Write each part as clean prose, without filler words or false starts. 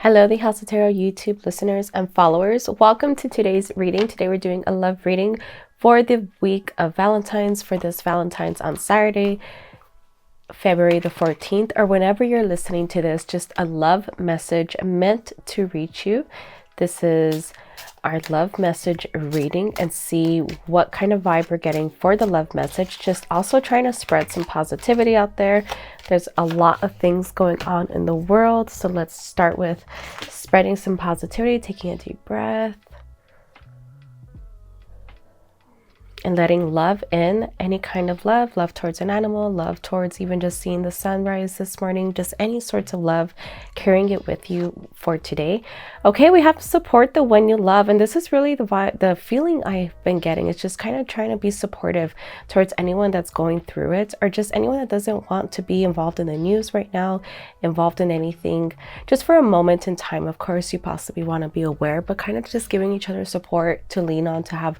Hello, the House of Tarot YouTube listeners and followers. Welcome to today's reading. Today we're doing a love reading for the week of Valentine's, for this Valentine's on Saturday, February the 14th, or whenever you're listening to this, just a love message meant to reach you. This is our love message reading and see what kind of vibe we're getting for the love message. Just also trying to spread some positivity out there. There's a lot of things going on in the world. So let's start with spreading some positivity, taking a deep breath. And letting love in, any kind of love towards an animal, love towards even just seeing the sunrise this morning, just any sorts of love, carrying it with you for today. Okay, we have to support the one you love. And this is really the feeling I've been getting. It's just kind of trying to be supportive towards anyone that's going through it, or just anyone that doesn't want to be involved in the news right now, involved in anything, just for a moment in time. Of course, you possibly want to be aware, but kind of just giving each other support to lean on, to have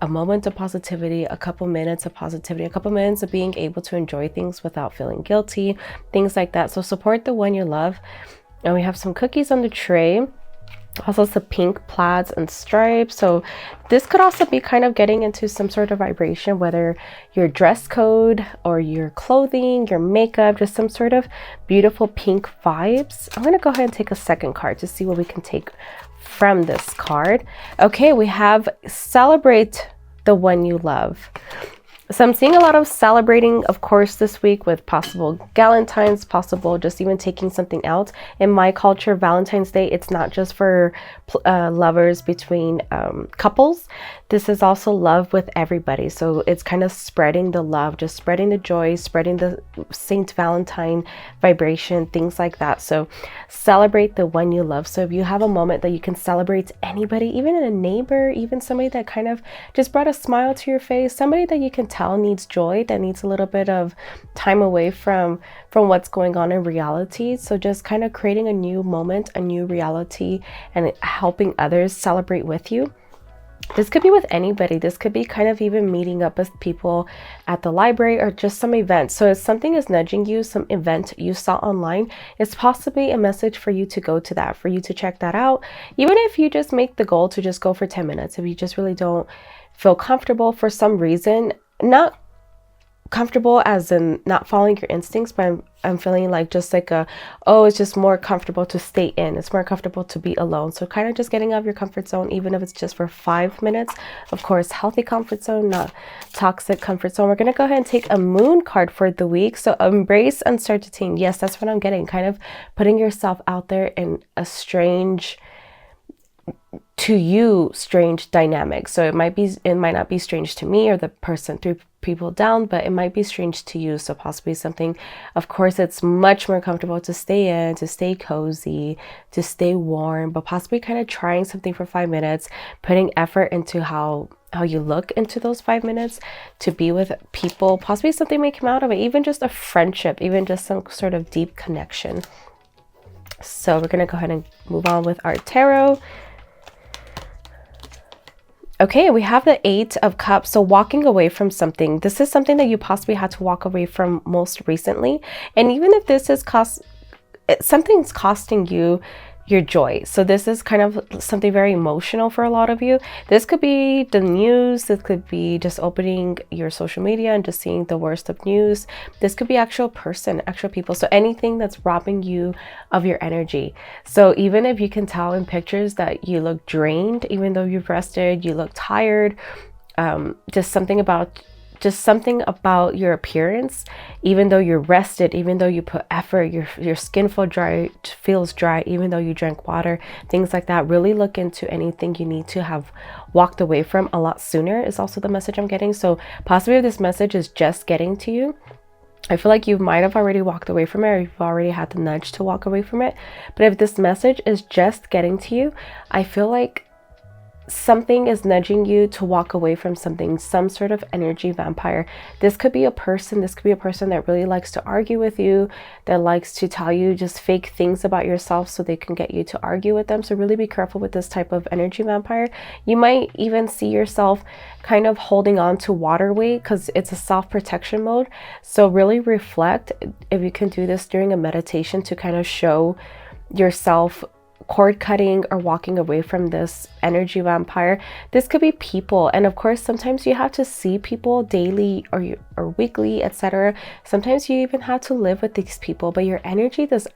a moment of positivity, a couple minutes of positivity, a couple minutes of being able to enjoy things without feeling guilty, things like that. So support the one you love. And we have some cookies on the tray, also some pink plaids and stripes. So this could also be kind of getting into some sort of vibration, whether your dress code or your clothing, your makeup, just some sort of beautiful pink vibes. I'm going to go ahead and take a second card to see what we can take from this card. Okay, we have celebrate the one you love. So I'm seeing a lot of celebrating, of course, this week with possible Valentine's, possible just even taking something out. In my culture, Valentine's Day, it's not just for lovers between couples. This is also love with everybody. So it's kind of spreading the love, just spreading the joy, spreading the Saint Valentine vibration, things like that. So celebrate the one you love. So if you have a moment that you can celebrate anybody, even a neighbor, even somebody that kind of just brought a smile to your face, somebody that you can tell needs joy, that needs a little bit of time away from what's going on in reality. So just kind of creating a new moment, a new reality, and helping others celebrate with you. This could be with anybody. This could be kind of even meeting up with people at the library or just some event. So if something is nudging you, some event you saw online, it's possibly a message for you to go to that, for you to check that out. Even if you just make the goal to just go for 10 minutes, if you just really don't feel comfortable for some reason, not comfortable as in not following your instincts, but I'm feeling like just like it's just more comfortable to stay in. It's more comfortable to be alone. So kind of just getting out of your comfort zone, even if it's just for 5 minutes. Of course, healthy comfort zone, not toxic comfort zone. We're going to go ahead and take a moon card for the week. So embrace uncertainty. Yes, that's what I'm getting. Kind of putting yourself out there in a strange dynamic. So it might not be strange to me or the person 3 people down, but it might be strange to you. So possibly something, of course, it's much more comfortable to stay in, to stay cozy, to stay warm, but possibly kind of trying something for 5 minutes, putting effort into how you look into those 5 minutes to be with people. Possibly something may come out of it, even just a friendship, even just some sort of deep connection. So we're going to go ahead and move on with our tarot. Okay, we have the 8 of Cups. So walking away from something. This is something that you possibly had to walk away from most recently. And even if this is something's costing you your joy. So this is kind of something very emotional for a lot of you. This could be the news. This could be just opening your social media and just seeing the worst of news. This could be actual people. So anything that's robbing you of your energy. So even if you can tell in pictures that you look drained, even though you've rested, you look tired, just something about your appearance, even though you're rested, even though you put effort, your skin feels dry, even though you drank water, things like that. Really look into anything you need to have walked away from a lot sooner is also the message I'm getting. So possibly if this message is just getting to you, I feel like you might have already walked away from it, or you've already had the nudge to walk away from it. But if this message is just getting to you, I feel like something is nudging you to walk away from something, some sort of energy vampire. This could be a person that really likes to argue with you, that likes to tell you just fake things about yourself so they can get you to argue with them. So really be careful with this type of energy vampire. You might even see yourself kind of holding on to water weight because it's a self-protection mode. So really reflect if you can do this during a meditation to kind of show yourself cord cutting or walking away from this energy vampire. This could be people, and of course sometimes you have to see people daily or weekly, etc. Sometimes you even have to live with these people, but your energy does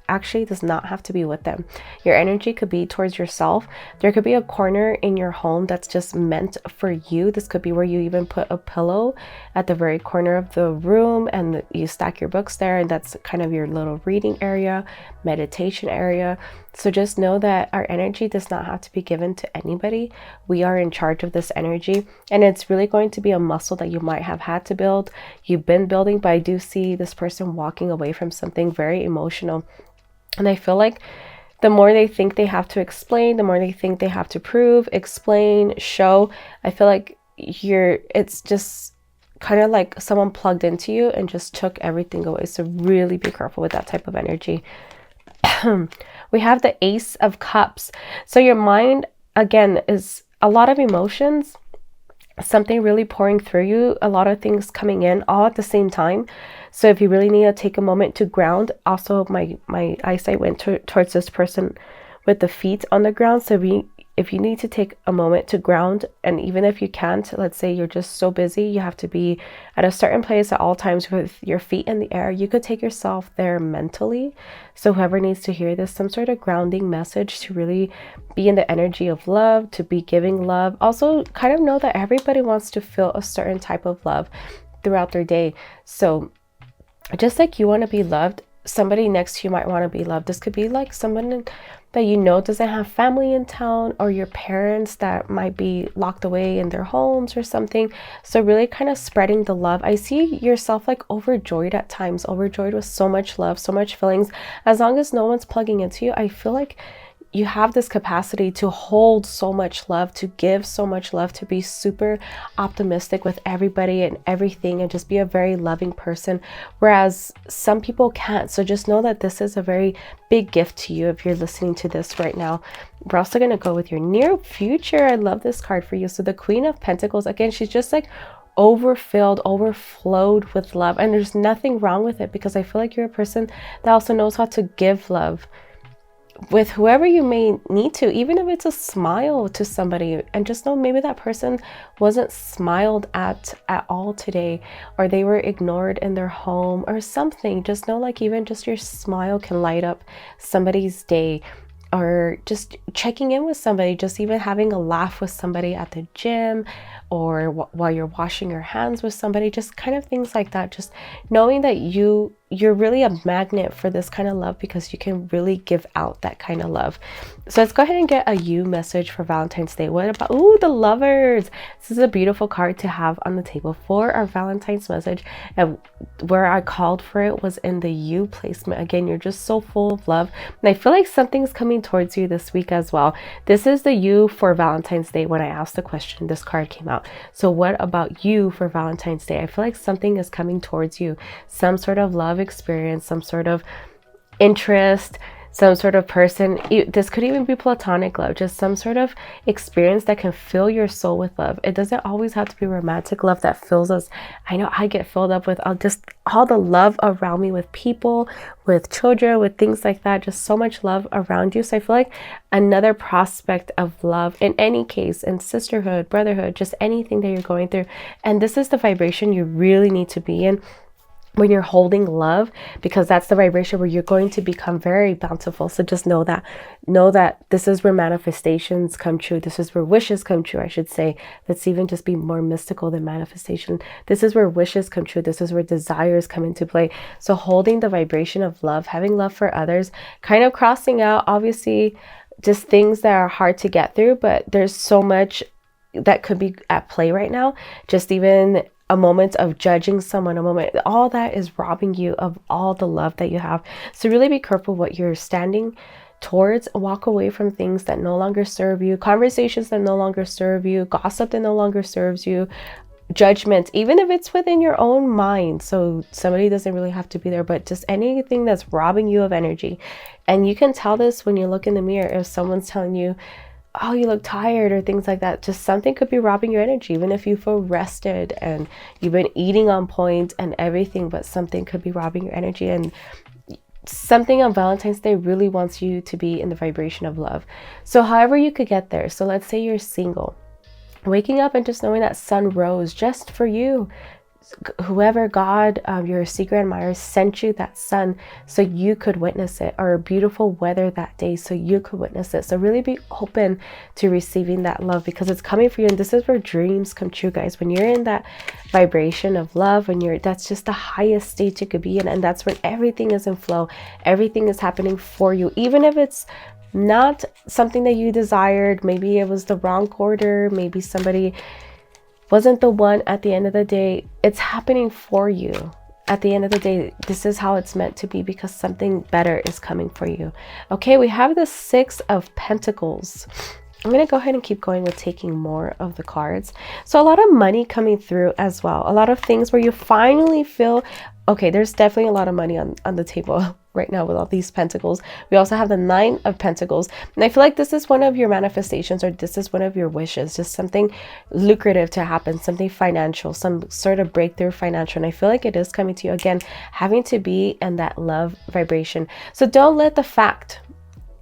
not have to be with them. Your energy could be towards yourself. There could be a corner in your home that's just meant for you. This could be where you even put a pillow at the very corner of the room and you stack your books there, and that's kind of your little reading area, meditation area. So just know that our energy does not have to be given to anybody. We are in charge of this energy, and it's really going to be a muscle that you might have had to build. You've been building, but I do see this person walking away from something very emotional. And I feel like the more they think they have to explain, the more they think they have to prove, explain, show, I feel like it's just kind of like someone plugged into you and just took everything away. So really be careful with that type of energy. We have the Ace of Cups. So your mind, again, is a lot of emotions, something really pouring through you, a lot of things coming in all at the same time. So if you really need to take a moment to ground, also my eyesight went towards this person with the feet on the ground. So if you need to take a moment to ground, and even if you can't, let's say you're just so busy, you have to be at a certain place at all times with your feet in the air, you could take yourself there mentally. So whoever needs to hear this, some sort of grounding message to really be in the energy of love, to be giving love. Also kind of know that everybody wants to feel a certain type of love throughout their day. So just like you want to be loved, somebody next to you might want to be loved. This could be like someone that you know doesn't have family in town, or your parents that might be locked away in their homes or something. So really kind of spreading the love. I see yourself like overjoyed at times, overjoyed with so much love, so much feelings. As long as no one's plugging into you, I feel like you have this capacity to hold so much love, to give so much love, to be super optimistic with everybody and everything, and just be a very loving person, whereas some people can't. So just know that this is a very big gift to you if you're listening to this right now. We're also going to go with your near future. I love this card for you. So the Queen of Pentacles, again, she's just like overflowed with love, and there's nothing wrong with it, because I feel like you're a person that also knows how to give love with whoever you may need to, even if it's a smile to somebody. And just know maybe that person wasn't smiled at all today, or they were ignored in their home or something. Just know, like, even just your smile can light up somebody's day, or just checking in with somebody, just even having a laugh with somebody at the gym, or while you're washing your hands with somebody, just kind of things like that. Just knowing that you're really a magnet for this kind of love, because you can really give out that kind of love. So let's go ahead and get a you message for Valentine's Day. What about, the Lovers? This is a beautiful card to have on the table for our Valentine's message. And where I called for it was in the you placement. Again, you're just so full of love, and I feel like something's coming towards you this week as well. This is the you for Valentine's Day. When I asked the question, this card came out. So what about you for Valentine's Day? I feel like something is coming towards you, some sort of love experience, some sort of interest, some sort of person. This could even be platonic love, just some sort of experience that can fill your soul with love. It doesn't always have to be romantic love that fills us. I know I get filled up with all the love around me, with people, with children, with things like that. Just so much love around you. So I feel like another prospect of love in any case, in sisterhood, brotherhood, just anything that you're going through. And this is the vibration you really need to be in when you're holding love, because that's the vibration where you're going to become very bountiful. So just know that this is where manifestations come true. This is where wishes come true, I should say. Let's even just be more mystical than manifestation. This is where wishes come true. This is where desires come into play. So holding the vibration of love, having love for others, kind of crossing out, obviously, just things that are hard to get through, but there's so much that could be at play right now. Just even a moment of judging someone, a moment, all that is robbing you of all the love that you have. So really be careful what you're standing towards. Walk away from things that no longer serve you, conversations that no longer serve you, gossip that no longer serves you, judgment, even if it's within your own mind. So somebody doesn't really have to be there, but just anything that's robbing you of energy. And you can tell this when you look in the mirror. If someone's telling you, oh, you look tired, or things like that, just something could be robbing your energy. Even if you feel rested and you've been eating on point and everything, but something could be robbing your energy. And something on Valentine's Day really wants you to be in the vibration of love. So however you could get there. So let's say you're single, waking up and just knowing that sun rose just for you. Whoever God, your secret admirer, sent you that sun so you could witness it, or beautiful weather that day so you could witness it. So really be open to receiving that love, because it's coming for you. And this is where dreams come true, guys. When you're in that vibration of love, that's just the highest state you could be in. And that's when everything is in flow. Everything is happening for you, even if it's not something that you desired. Maybe it was the wrong order. Maybe somebody wasn't the one. At the end of the day, it's happening for you. At the end of the day, this is how it's meant to be, because something better is coming for you. Okay, we have the 6 of Pentacles. I'm going to go ahead and keep going with taking more of the cards. So a lot of money coming through as well. A lot of things where you finally feel, okay, there's definitely a lot of money on the table right now with all these pentacles. We also have the 9 of Pentacles. And I feel like this is one of your manifestations, or this is one of your wishes, just something lucrative to happen, something financial, some sort of breakthrough financial. And I feel like it is coming to you, again, having to be in that love vibration. So don't let the fact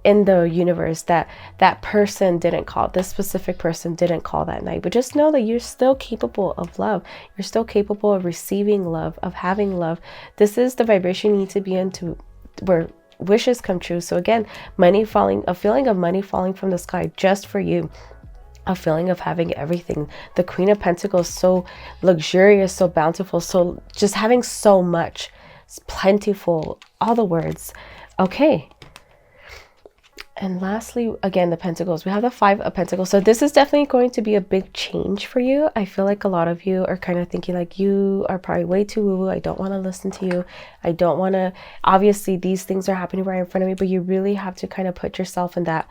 in the universe that that person didn't call, this specific person didn't call that night, but just know that you're still capable of love. You're still capable of receiving love, of having love. This is the vibration you need to be into, where wishes come true. So again, money falling, a feeling of money falling from the sky just for you, a feeling of having everything. The Queen of Pentacles, so luxurious, so bountiful, so just having so much. It's plentiful, all the words. Okay. And lastly, again, the Pentacles. We have the 5 of Pentacles. So this is definitely going to be a big change for you. I feel like a lot of you are kind of thinking like, you are probably way too woo-woo. I don't want to listen to you. I don't want to, obviously these things are happening right in front of me, but you really have to kind of put yourself in that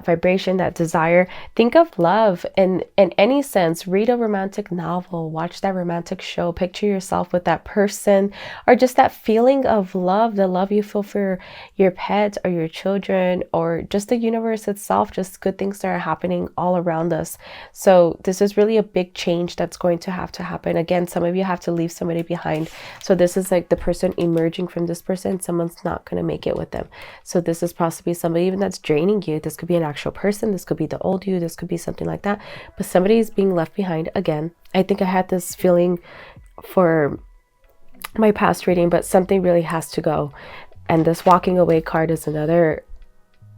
vibration, that desire. Think of love in any sense. Read a romantic novel, watch that romantic show, picture yourself with that person, or just that feeling of love, the love you feel for your pets or your children, or just the universe itself, just good things that are happening all around us. So this is really a big change that's going to have to happen. Again, some of you have to leave somebody behind. So this is like the person emerging from this person. Someone's not going to make it with them. So this is possibly somebody even that's draining you. This could be an actual person, this could be the old you, this could be something like that, but somebody is being left behind. Again, I think I had this feeling for my past reading, but something really has to go. And this walking away card is another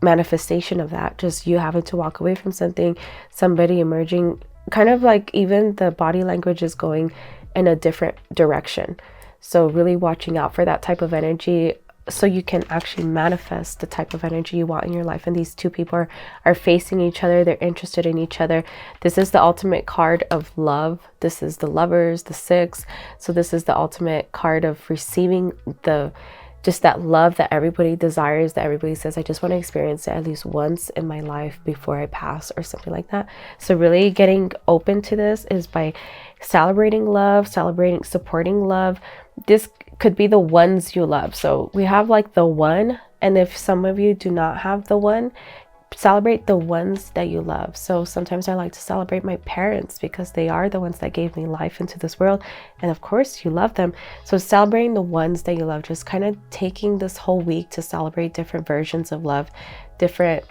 manifestation of that. Just you having to walk away from something, somebody emerging, kind of like even the body language is going in a different direction. So really watching out for that type of energy, so you can actually manifest the type of energy you want in your life. And these two people are facing each other. They're interested in each other. This is the ultimate card of love. This is the Lovers, the 6. So this is the ultimate card of receiving just that love that everybody desires, that everybody says, I just want to experience it at least once in my life before I pass, or something like that. So really getting open to this is by celebrating love, supporting love. This could be the ones you love. So we have like the one, and if some of you do not have the one, celebrate the ones that you love. So sometimes I like to celebrate my parents, because they are the ones that gave me life into this world, and of course you love them. So celebrating the ones that you love, just kind of taking this whole week to celebrate different versions of love, different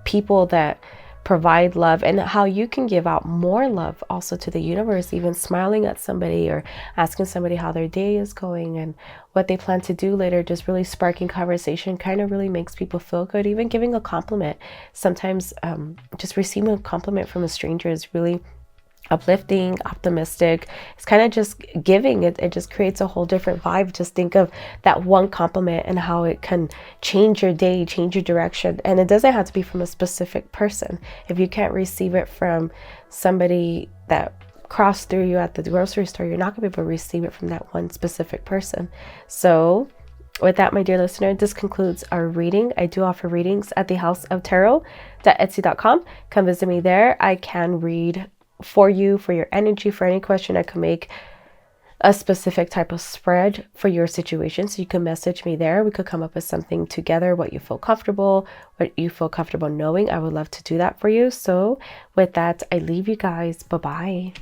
people that provide love, and how you can give out more love also to the universe. Even smiling at somebody or asking somebody how their day is going and what they plan to do later, just really sparking conversation, kind of really makes people feel good. Even giving a compliment, sometimes just receiving a compliment from a stranger is really uplifting, optimistic. It's kind of just giving it just creates a whole different vibe. Just think of that one compliment and how it can change your day, change your direction. And it doesn't have to be from a specific person. If you can't receive it from somebody that crossed through you at the grocery store, you're not gonna be able to receive it from that one specific person. So with that, my dear listener, this concludes our reading. I do offer readings at the houseoftarot.etsy.com. Come visit me there. I can read for you, for your energy, for any question. I can make a specific type of spread for your situation. So you can message me there. We could come up with something together, what you feel comfortable knowing. I would love to do that for you. So with that, I leave you guys. Bye-bye.